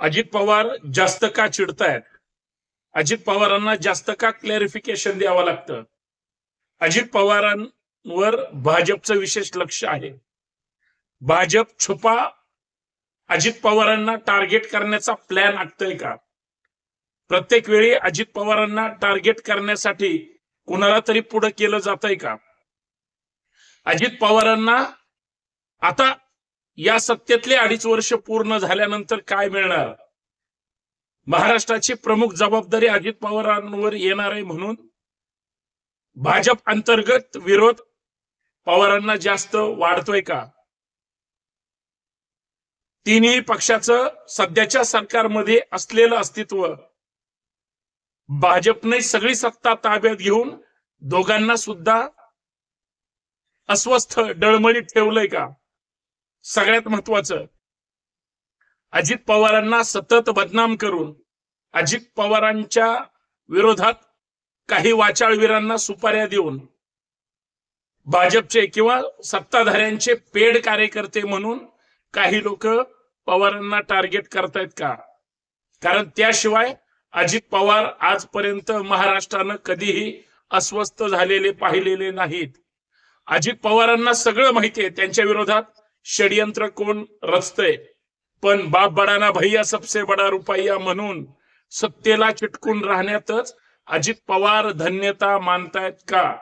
अजित पवार जास्त का चिडतायत? अजित पवारांना जास्त का क्लॅरिफिकेशन द्यावं लागतं? अजित पवारांवर भाजपचं विशेष लक्ष आहे. भाजप छुपा अजित पवारांना टार्गेट करण्याचा प्लॅन आखतोय का? प्रत्येक वेळी अजित पवारांना टार्गेट करण्यासाठी कुणाला तरी पुढे केलं जातंय का? अजित पवारांना आता या सत्तेतले 2.5 वर्ष पूर्ण झाल्यानंतर काय मिळणार? महाराष्ट्राची प्रमुख जबाबदारी अजित पवारांवर येणार आहे म्हणून भाजप अंतर्गत विरोध पवारांना जास्त वाढतोय का? तिन्ही पक्षाचं सध्याच्या सरकारमध्ये असलेलं अस्तित्व भाजपने सगळी सत्ता ताब्यात घेऊन दोघांना सुद्धा अस्वस्थ डळमळीत ठेवलंय का? सगळ्यात महत्वाचं, अजित पवारांना सतत बदनाम करून अजित पवारांच्या विरोधात काही वाचाळवीरांना सुपाऱ्या देऊन भाजपचे किंवा सत्ताधाऱ्यांचे पेड कार्यकर्ते म्हणून काही लोक पवारांना टार्गेट करतायत का? कारण त्याशिवाय अजित पवार आजपर्यंत महाराष्ट्रानं कधीही अस्वस्थ झालेले पाहिलेले नाहीत. अजित पवारांना सगळं माहिती आहे त्यांच्या विरोधात षडयंत्र कोण रचतंय, पण बाप बडा ना भैया सबसे बडा रुपया म्हणून सत्तेला चिटकून राहण्यातच अजित पवार धन्यता मानतायत का?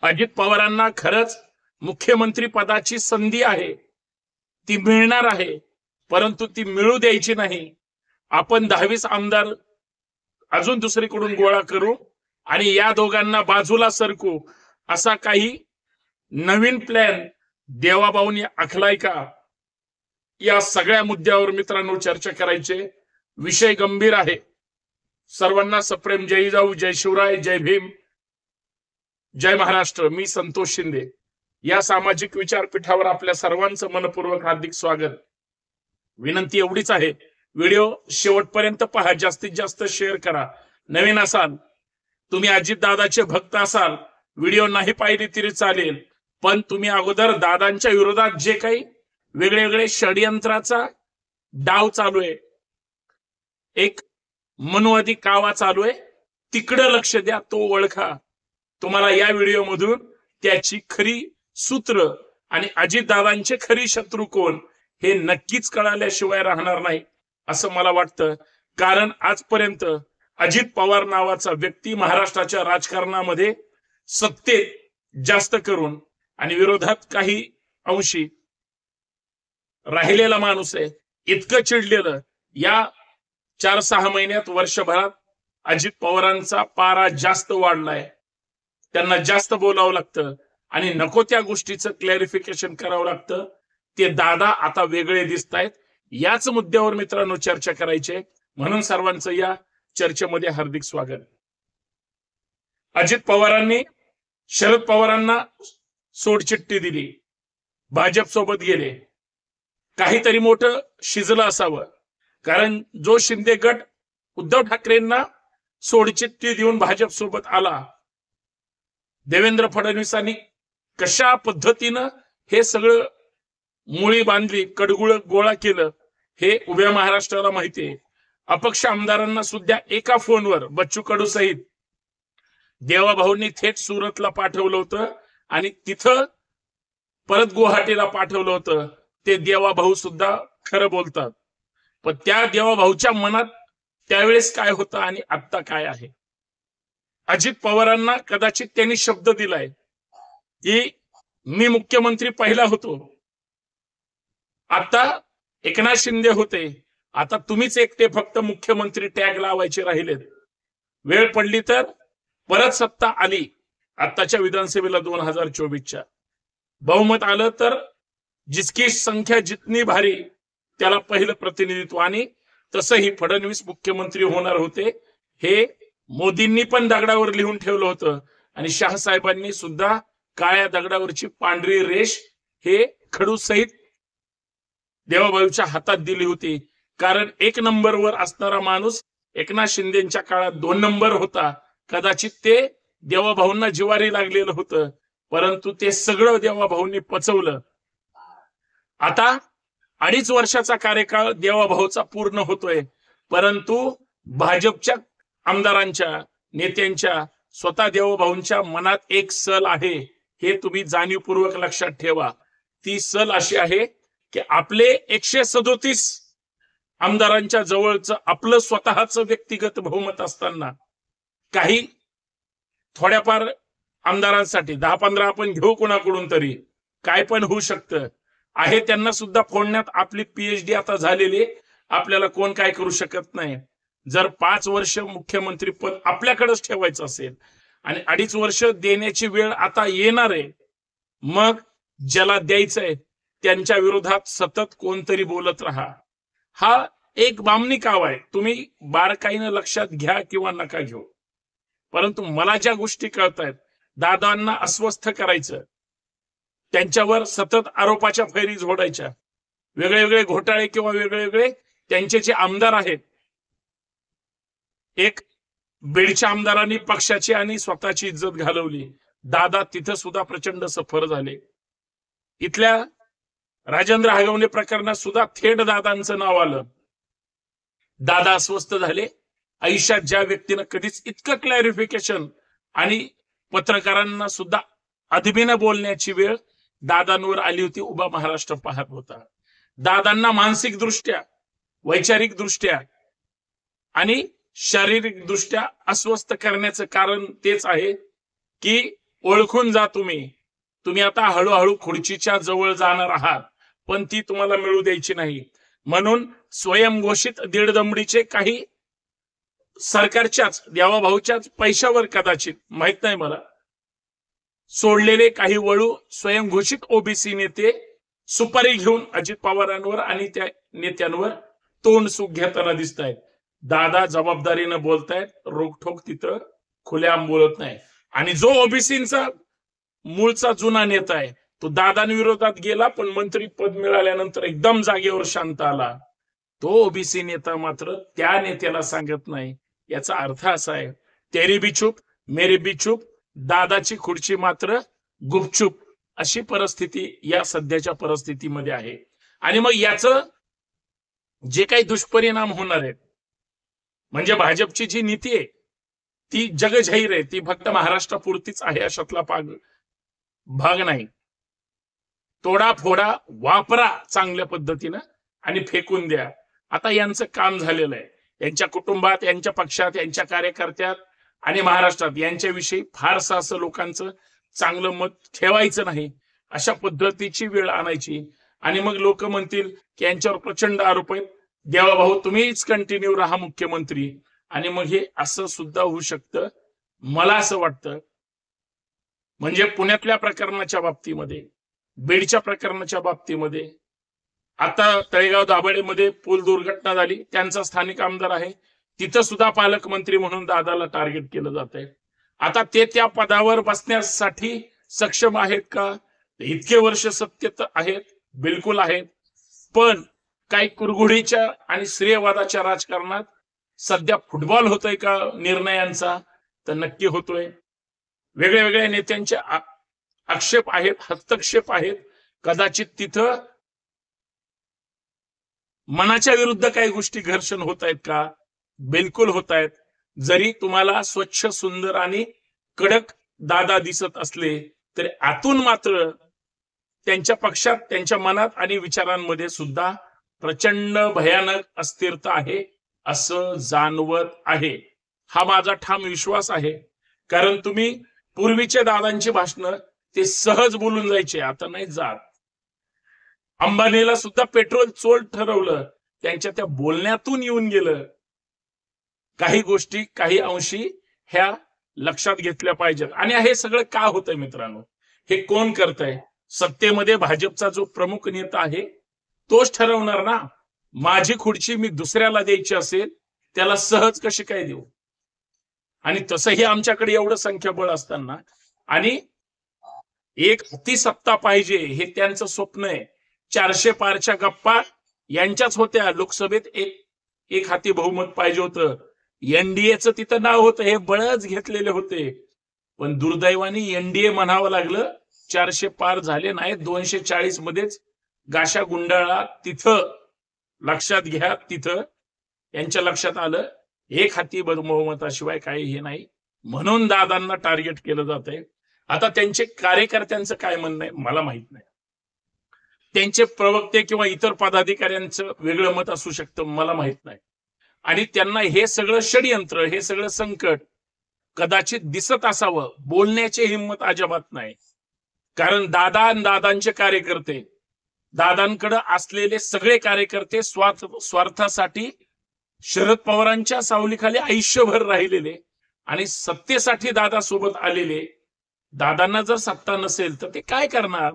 अजित पवारांना खरंच मुख्यमंत्री पदाची संधी आहे, ती मिळणार आहे, परंतु ती मिळू द्यायची नाही. आपण 10-20 आमदार अजून दुसरीकडून गोळा करू आणि या दोघांना बाजूला सरकू असा काही नवीन प्लॅन देवाभाऊंनी आखलाय का? या सगळ्या मुद्द्यावर मित्रांनो चर्चा करायचे. विषय गंभीर आहे. सर्वांना सप्रेम जय जाऊ, जय शिवराय, जय भीम, जय महाराष्ट्र. मी संतोष शिंदे. या सामाजिक विचारपीठावर आपल्या सर्वांचं मनपूर्वक हार्दिक स्वागत. विनंती एवढीच आहे, व्हिडिओ शेवटपर्यंत पहा, जास्तीत जास्त शेअर करा. नवीन असाल, तुम्ही अजित दादाचे भक्त असाल, व्हिडिओ नाही पाहिली तरी चालेल, पण तुम्ही अगोदर दादांच्या विरोधात जे काही वेगळे षडयंत्राचा डाव चालू आहे, एक मनुवादी कावा चालू आहे, तिकडे लक्ष द्या, तो ओळखा. तुम्हाला या व्हिडिओ मधून त्याची खरी सूत्र आणि अजितदादांचे खरी शत्रू कोण हे नक्कीच कळाल्याशिवाय राहणार नाही असं मला वाटतं. कारण आजपर्यंत अजित पवार नावाचा व्यक्ती महाराष्ट्राच्या राजकारणामध्ये सत्तेत जास्त करून आणि विरोधात काही अंशी राहिलेला माणूस आहे. इतकं चिडलेलं या 4-6 महिन्यात, वर्षभरात अजित पवारांचा पारा जास्त वाढलाय. त्यांना जास्त बोलावं लागतं आणि नको त्या गोष्टीचं क्लॅरिफिकेशन करावं लागतं. ते दादा आता वेगळे दिसतायत. याच मुद्द्यावर मित्रांनो चर्चा करायची, म्हणून सर्वांचं या चर्चेमध्ये हार्दिक स्वागत. अजित पवारांनी शरद पवारांना सोडचिठ्ठी दिली, भाजप सोबत गेले. काहीतरी मोठं शिजलं असावं, कारण जो शिंदे गट उद्धव ठाकरेंना सोडचिठ्ठी देऊन भाजप सोबत आला, देवेंद्र फडणवीसांनी कशा पद्धतीनं हे सगळं मुळी बांधली, कडगुळ गोळा केलं, हे उभ्या महाराष्ट्राला माहिती आहे. अपक्ष आमदारांना सुद्धा एका फोनवर बच्चू कडू सहित देवाभाऊंनी थेट सुरतला पाठवलं होतं आणि तिथं परत गुवाहाटीला पाठवलं होतं. ते देवाभाऊ सुद्धा खरं बोलतात, पण त्या देवाभाऊच्या मनात त्यावेळेस काय होतं आणि आता काय आहे? अजित पवारांना कदाचित त्यांनी शब्द दिलाय की मी मुख्यमंत्री पहिला होतो, आता एकनाथ शिंदे होते, आता तुम्हीच एकटे फक्त मुख्यमंत्री टॅग लावायचे राहिलेत. वेळ पडली तर परत सत्ता आली, आताच्या विधानसभेला 2024च्या बहुमत आलं तर जिसकी संख्या जितनी भारी त्याला पहिलं प्रतिनिधित्व. आणि तसंही फडणवीस मुख्यमंत्री होणार होते हे मोदींनी पण दगडावर लिहून ठेवलं होतं आणि शहासाहेबांनी सुद्धा काळ्या दगडावरची पांढरी रेष हे खडू सहित देवाभाऊच्या हातात दिली होती. कारण 1 नंबरवर असणारा माणूस एकनाथ शिंदेच्या काळात 2 नंबर होता. कदाचित ते देवाभाऊंना जिवारी लागलेलं होतं, परंतु ते सगळं देवाभाऊंनी पचवलं. आता 2.5 वर्षाचा कार्यकाळ देवाभाऊचा पूर्ण होतोय, परंतु भाजपच्या आमदारांच्या नेत्यांच्या स्वतः देवभाऊंच्या मनात एक सल आहे, हे तुम्ही जाणीवपूर्वक लक्षात ठेवा. ती सल अशी आहे की आपले 137 आमदारांच्या जवळचं आपलं स्वतःचं व्यक्तिगत बहुमत असताना काही थोड्याफार आमदारांसाठी 10-15 आपण घेऊ कोणाकडून तरी, काय पण होऊ शकतं आहे, त्यांना सुद्धा फोडण्यात आपली पीएचडी आता झालेली, आपल्याला कोण काय करू शकत नाही. जर 5 वर्ष मुख्यमंत्री पद आपल्याकडेच ठेवायचं असेल आणि 2.5 वर्ष देण्याची वेळ आता येणार आहे, मग ज्याला द्यायचंय त्यांच्या विरोधात सतत कोणतरी बोलत राहा. हा एक बामणी काव आहे, तुम्ही बारकाईनं लक्षात घ्या किंवा नका घेऊ. परंतु मला ज्या गोष्टी कळतायत, दादांना अस्वस्थ करायचं, त्यांच्यावर सतत आरोपाच्या फैरी झोडायच्या, वेगळे घोटाळे किंवा वेगळे त्यांचे जे आमदार आहेत, एक बीडच्या आमदारांनी पक्षाची आणि स्वतःची इज्जत घालवली, दादा तिथं सुद्धा प्रचंड सफर झाले. इथल्या राजेंद्र हगवणे प्रकरणात सुद्धा थेट दादांचं नाव आलं. दादा अस्वस्थ झाले. आयुष्यात ज्या व्यक्तीनं कधीच इतकं क्लॅरिफिकेशन आणि पत्रकारांना सुद्धा अदबीनं बोलण्याची वेळ दादांवर आली होती, उभा महाराष्ट्र पाहत होता. दादांना मानसिक दृष्ट्या, वैचारिक दृष्ट्या आणि शारीरिक दृष्ट्या अस्वस्थ करण्याचं कारण तेच आहे की ओळखून जा तुम्ही आता हळूहळू खुर्चीच्या जवळ जाणार आहात, पण ती तुम्हाला मिळू द्यायची नाही. म्हणून स्वयंघोषित दीडदमडीचे काही सरकारच्याच देवाभाऊच्याच पैशावर कदाचित माहित नाही मला सोडलेले काही वळू स्वयंघोषित ओबीसी नेते सुपारी घेऊन अजित पवारांवर आणि त्या नेत्यांवर तोंड सुख घेताना दिसत आहेत. दादा जबाबदारीनं बोलतायत, रोखठोक तिथं खुलेआम बोलत नाही. आणि जो ओबीसींचा मूळचा जुना नेता आहे तो दादांविरोधात गेला, पण मंत्री पद मिळाल्यानंतर एकदम जागेवर शांत आला. तो ओबीसी नेता मात्र त्या नेत्याला सांगत नाही. याचा अर्थ असा आहे, तेरी भी चूप मेरी भी चूप, दादाची खुर्ची मात्र गुपचूप, अशी परिस्थिती या सध्याच्या परिस्थितीमध्ये आहे. आणि मग याचं जे काही दुष्परिणाम होणार आहेत, म्हणजे भाजपची जी नीती आहे ती जगजाहीर आहे, ती फक्त महाराष्ट्रापुरतीच आहे अशातला भाग नाही. तोडा फोडा वापरा चांगल्या पद्धतीनं आणि फेकून द्या. आता यांचं काम झालेलं आहे. यांच्या कुटुंबात, यांच्या पक्षात, यांच्या कार्यकर्त्यात आणि महाराष्ट्रात यांच्याविषयी फारसं असं लोकांचं चांगलं मत ठेवायचं नाही, अशा पद्धतीची वेळ आणायची. आणि मग लोक म्हणतील की यांच्यावर प्रचंड आरोप आहेत, देवाभाऊ तुम्हीच कंटिन्यू राहा मुख्यमंत्री. आणि मग हे असं सुद्धा होऊ शकतं. मला असं वाटतं, म्हणजे पुण्यातल्या प्रकरणाच्या बाबतीमध्ये, बीडच्या प्रकरणाच्या बाबतीमध्ये, आता तळेगाव दाभाडेमध्ये पूल दुर्घटना झाली, त्यांचा स्थानिक आमदार आहे, तिथं सुद्धा पालकमंत्री म्हणून दादाला टार्गेट केलं जात आहे. आता ते त्या पदावर बसण्यासाठी सक्षम आहेत का? इतके वर्ष सत्तेत आहेत, बिलकुल आहेत. पण काही कुरघुडीच्या आणि श्रेयवादाच्या राजकारणात सध्या फुटबॉल होतोय का निर्णयांचा? तर नक्की होतोय. वेगळ्या नेत्यांचे आक्षेप आहेत, हस्तक्षेप आहेत. कदाचित तिथं मनाच्या विरुद्ध काही गोष्टी घर्षण होत आहेत का? बिलकुल होत आहेत. जरी तुम्हाला स्वच्छ, सुंदर आणि कडक दादा दिसत असले तरी आतून मात्र त्यांच्या पक्षात, त्यांच्या मनात आणि विचारांमध्ये सुद्धा प्रचंड भयानक अस्थिरता आहे असं जाणवत आहे. हा माझा ठाम विश्वास आहे. कारण तुम्ही पूर्वीचे दादांची भाषणं ते सहज बोलून जायचे, आता नाही जात. अंबानीला सुद्धा पेट्रोल चोर ठरवलं, त्यांच्या त्या बोलण्यातून येऊन गेलं. काही गोष्टी काही अंशी ह्या लक्षात घेतल्या पाहिजेत. आणि हे सगळं का होतंय मित्रांनो? हे कोण करतंय? सत्तेमध्ये भाजपचा जो प्रमुख नेता आहे तोच ठरवणार ना. माझी खुर्ची मी दुसऱ्याला द्यायची असेल त्याला सहज कशी काय देऊ? आणि तसंही आमच्याकडे एवढं संख्याबळ असताना आणि एक हाती सत्ता पाहिजे हे त्यांचं स्वप्न आहे. 400 पारच्या गप्पा यांच्याच होत्या. लोकसभेत एक हाती बहुमत पाहिजे होतं. एनडीएचं तिथं नाव होतं, हे बळच घेतलेले होते. पण दुर्दैवाने एनडीए म्हणावं लागलं, 400 पार झाले नाही. 240 मध्येच गाशा गुंडाळा तिथं लक्षात घ्या, तिथं यांच्या लक्षात आलं एक हाती बहुमताशिवाय काही हे नाही, म्हणून दादांना टार्गेट केलं जात आहे. आता त्यांचे कार्यकर्त्यांचं काय म्हणणं आहे मला माहित नाही, त्यांचे प्रवक्ते किंवा इतर पदाधिकाऱ्यांचं वेगळं मत असू शकतं मला माहित नाही. आणि त्यांना हे सगळं षडयंत्र, हे सगळं संकट कदाचित दिसत असावं, बोलण्याची हिंमत अजिबात नाही. कारण दादा आणि दादांचे कार्यकर्ते, दादांकडे असलेले सगळे कार्यकर्ते स्वार्थासाठी शरद पवारांच्या सावलीखाली आयुष्यभर राहिलेले आणि सत्तेसाठी दादा सोबत आलेले. दादांना जर सत्ता नसेल तर ते काय करणार?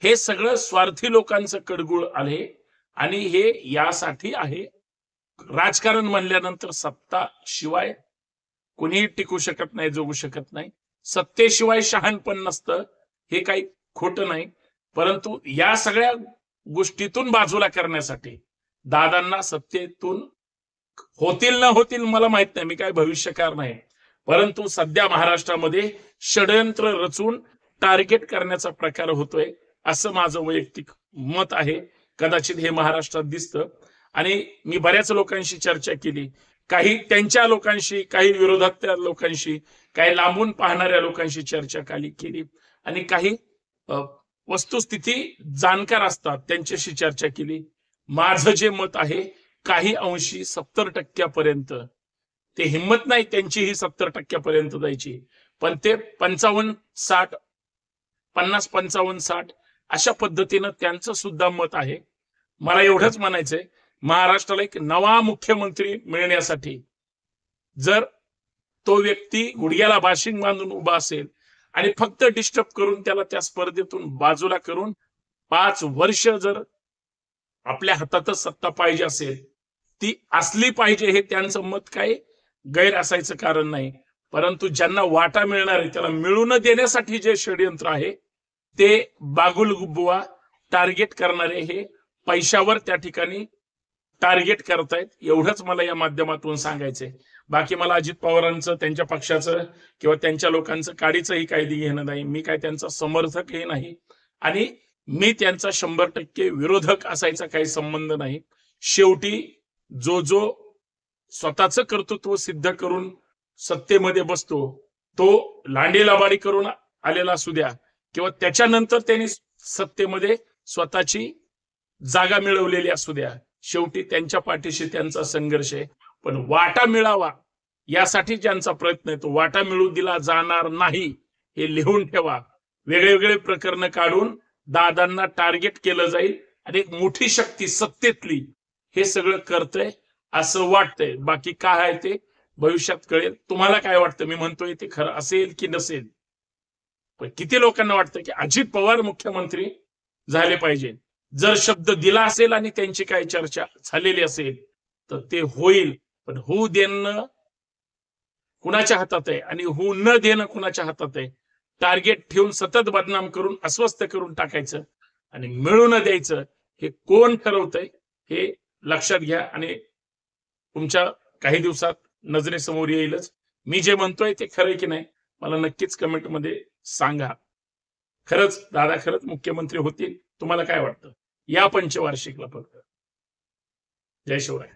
हे सगळं स्वार्थी लोकांचं कडगुळ आहे आणि हे यासाठी आहे. राजकारण म्हणल्यानंतर सत्ता शिवाय कोणीही टिकू शकत नाही, जगू शकत नाही. सत्तेशिवाय शहाणपण नसतं, हे काही खोटं नाही. परंतु या सगळ्या गोष्टीतून बाजूला करण्यासाठी दादांना सत्तेतून होतील न होतील मला माहित नाही, मी काय भविष्यकार नाही, परंतु सध्या महाराष्ट्रामध्ये षडयंत्र रचून टार्गेट करण्याचा प्रकार होतोय असं माझं वैयक्तिक मत आहे. कदाचित हे महाराष्ट्रात दिसतं. आणि मी बऱ्याच लोकांशी चर्चा केली, काही त्यांच्या लोकांशी, काही विरोधातल्या लोकांशी, काही लांबून पाहणाऱ्या लोकांशी चर्चा केली आणि काही वस्तुस्थिती जाणकार असतात त्यांच्याशी चर्चा केली. माझं जे मत आहे काही अंशी 70% ते हिंमत नाही त्यांची ही 70% जायची, पण ते 55-60, 50-55-60 अशा पद्धतीनं त्यांचं सुद्धा मत आहे. मला एवढंच म्हणायचंय, महाराष्ट्राला एक नवा मुख्यमंत्री मिळण्यासाठी जर तो व्यक्ती गुडघ्याला बाशिंग बांधून उभा असेल आणि फक्त डिस्टर्ब करून त्याला त्या स्पर्धेतून बाजूला करून 5 वर्ष जर आपल्या हातातच सत्ता पाहिजे असेल, ती असली पाहिजे हे त्यांचं मत काही गैर असायचं कारण नाही. परंतु ज्यांना वाटा मिळणार आहे त्याला मिळू न देण्यासाठी जे षडयंत्र आहे ते बागुलबुवा टार्गेट करणारे हे पैशावर त्या ठिकाणी टार्गेट करतायत. एवढंच मला या माध्यमातून सांगायचंय. बाकी मला अजित पवारांचं, त्यांच्या पक्षाचं किंवा त्यांच्या लोकांचं काडीचंही काही घेणं नाही. मी काय त्यांचा समर्थक हे नाही आणि मी त्यांचा 100% विरोधक असायचा काही संबंध नाही. शेवटी जो स्वतःचं कर्तृत्व सिद्ध करून सत्तेमध्ये बसतो तो लांडीलाबाडी करून आलेला असू द्या किंवा त्याच्यानंतर त्यांनी सत्तेमध्ये स्वतःची जागा मिळवलेली असू द्या, शेवटी त्यांच्या पाठीशी त्यांचा संघर्ष आहे. पण वाटा मिळावा यासाठी ज्यांचा प्रयत्न आहे तो वाटा मिळू दिला जाणार नाही हे लिहून ठेवा. वेगळे प्रकरण काढून दादांना टार्गेट केलं जाईल आणि एक मोठी शक्ती सत्तेतली हे सगळं करतंय असं वाटतंय. बाकी काय आहे ते भविष्यात कळेल. तुम्हाला काय वाटतं? मी म्हणतोय ते खरं असेल की नसेल, पण किती लोकांना वाटतं की अजित पवार मुख्यमंत्री झाले पाहिजे? जर शब्द दिला असेल आणि त्यांची काही चर्चा झालेली असेल तर ते होईल. पण होऊ देणं कुणाच्या हातात आहे आणि होऊ न देणं कुणाच्या हातात आहे? टार्गेट ठेवून सतत बदनाम करून अस्वस्थ करून टाकायचं आणि मिळू न द्यायचं हे कोण ठरवतंय हे लक्षात घ्या आणि तुमच्या काही दिवसात नजरेसमोर येईलच. मी जे म्हणतोय ते खरंय की नाही मला नक्कीच कमेंटमध्ये सांगा. खरंच दादा खरंच मुख्यमंत्री होतील? तुम्हाला काय वाटतं या पंचवार्षिकला? फक्त जय शिवराय.